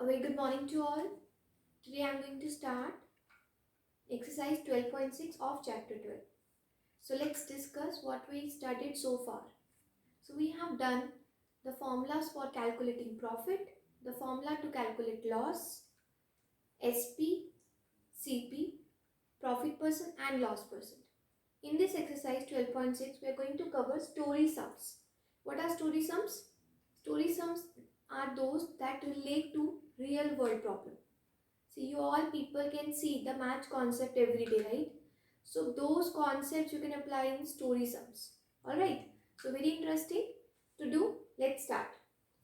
A very good morning to all. Today I am going to start exercise 12.6 of chapter 12. So let's discuss what we studied so far. So we have done the formulas for calculating profit, the formula to calculate loss, SP, CP, profit percent and loss percent. In this exercise 12.6 we are going to cover story sums. What are story sums? Story sums are those that relate to real world problem. See, you all people can see the match concept every day, right? So those concepts you can apply in story sums. Alright, so very interesting to do. Let's start.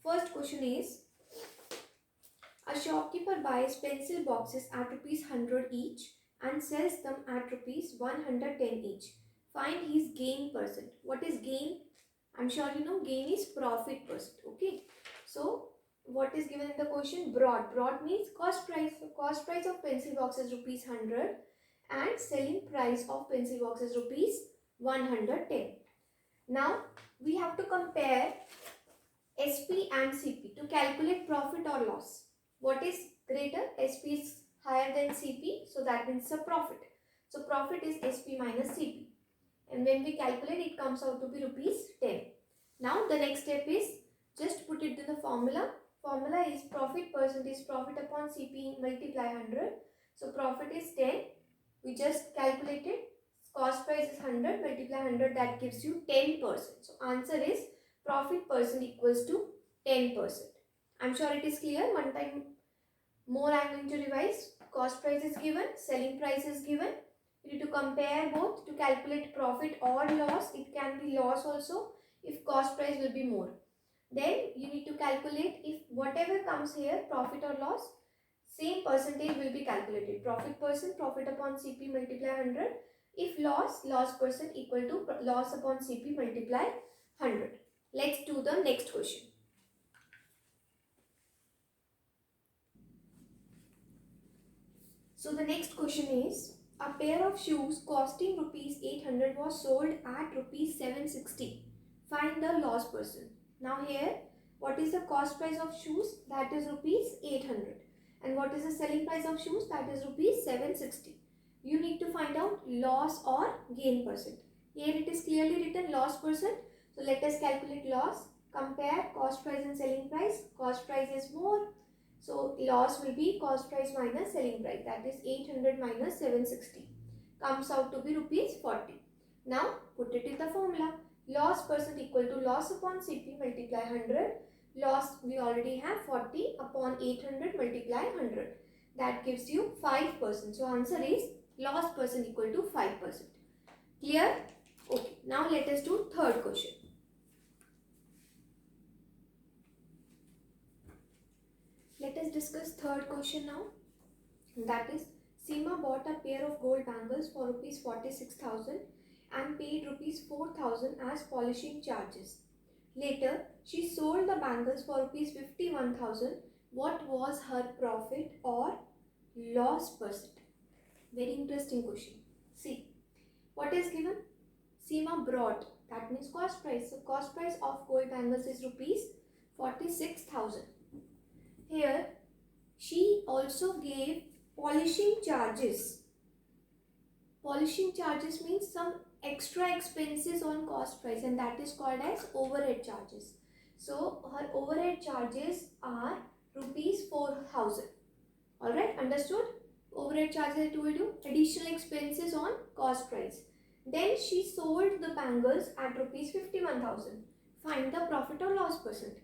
First question is, a shopkeeper buys pencil boxes at ₹100 each and sells them at ₹110 each. Find his gain percent. What is gain? I'm sure you know gain is profit percent. Okay. So what is given in the question? Broad. Broad means cost price. So cost price of pencil box is ₹100 and selling price of pencil box is ₹110. Now we have to compare SP and CP to calculate profit or loss. What is greater? SP is higher than CP, so that means a profit. So profit is SP minus CP. And when we calculate, it comes out to be ₹10. Now the next step is just put it in the formula. Formula is profit percent is profit upon CP multiply 100. So profit is 10. We just calculated. Cost price is 100 multiply 100, that gives you 10%. So answer is profit percent equals to 10%. I'm sure it is clear. One time more I am going to revise. Cost price is given, selling price is given. You need to compare both to calculate profit or loss. It can be loss also if cost price will be more. Then you need to calculate if whatever comes here, profit or loss, same percentage will be calculated. Profit percent, profit upon CP multiply 100. If loss, loss percent equal to loss upon CP multiply 100. Let's do the next question. So the next question is, a pair of shoes costing ₹800 was sold at ₹760. Find the loss percent. Now here, what is the cost price of shoes? That is ₹800. And what is the selling price of shoes? That is ₹760. You need to find out loss or gain percent. Here it is clearly written loss percent. So let us calculate loss. Compare cost price and selling price. Cost price is more. So loss will be cost price minus selling price, that is 800 minus 760, comes out to be ₹40. Now put it in the formula. Loss percent equal to loss upon CP multiply 100. Loss we already have 40 upon 800 multiply 100. That gives you 5%. So answer is loss percent equal to 5%. Clear? Okay. Now let us do third question. Let us discuss third question now. That is, Seema bought a pair of gold bangles for ₹46,000 and paid ₹4,000 as polishing charges. Later, she sold the bangles for ₹51,000. What was her profit or loss percent? Very interesting question. See, what is given? Seema brought, that means cost price. So cost price of gold bangles is ₹46,000. Here, she also gave polishing charges. Polishing charges means some extra expenses on cost price, and that is called as overhead charges. So her overhead charges are ₹4,000. Alright, understood? Overhead charges I told you, additional expenses on cost price. Then she sold the bangles at ₹51,000. Find the profit or loss percent.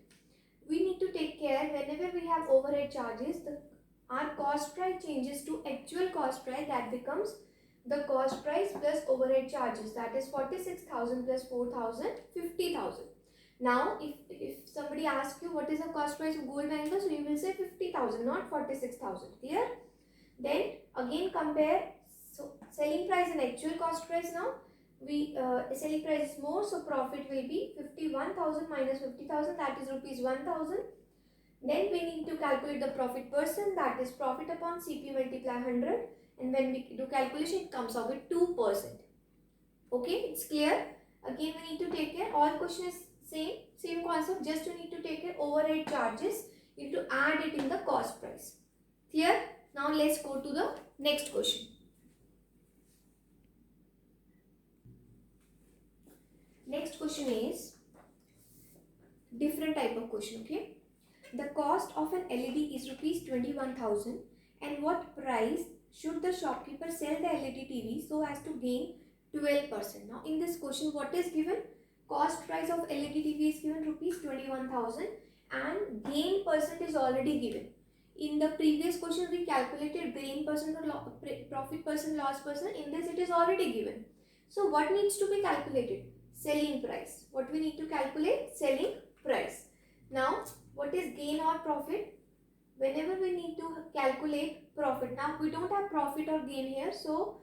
We need to take care whenever we have overhead charges, our cost price changes to actual cost price, that becomes the cost price plus overhead charges, that is 46,000 plus 4,000, 50,000. Now if somebody asks you what is the cost price of gold bangles, so you will say 50,000, not 46,000. Clear? Then again compare, so selling price and actual cost price. Now we selling price is more, so profit will be 51,000 minus 50,000, that is ₹1,000. Then we need to calculate the profit percent, that is profit upon CP multiply 100, and when we do calculation it comes out with 2%. Okay, it's clear? Again we need to take care, all question is same concept, just you need to take care overhead charges. you need to add it in the cost price. Clear? Now let's go to the next question. Next question is different type of question, okay? The cost of an LED is rupees 21,000 and what price should the shopkeeper sell the LED TV so as to gain 12%? Now in this question what is given? Cost price of LED TV is given rupees 21,000 and gain percent is already given. In the previous question we calculated gain percent or profit percent, loss percent. In this it is already given. So what needs to be calculated? Selling price. What we need to calculate? Selling price. Now what is gain or profit? Whenever we need to calculate profit, now we don't have profit or gain here, so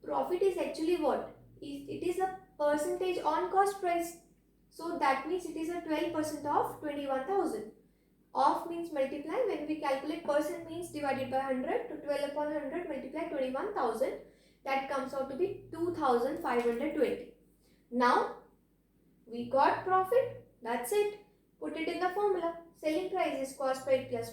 profit is actually what? It is a percentage on cost price. So that means it is a 12% of 21,000. Of means multiply. When we calculate percent means divided by 100. To 12 upon 100 multiply 21,000. That comes out to be 2,520. Now we got profit. That's it. Put it in the formula. Selling price is cost price plus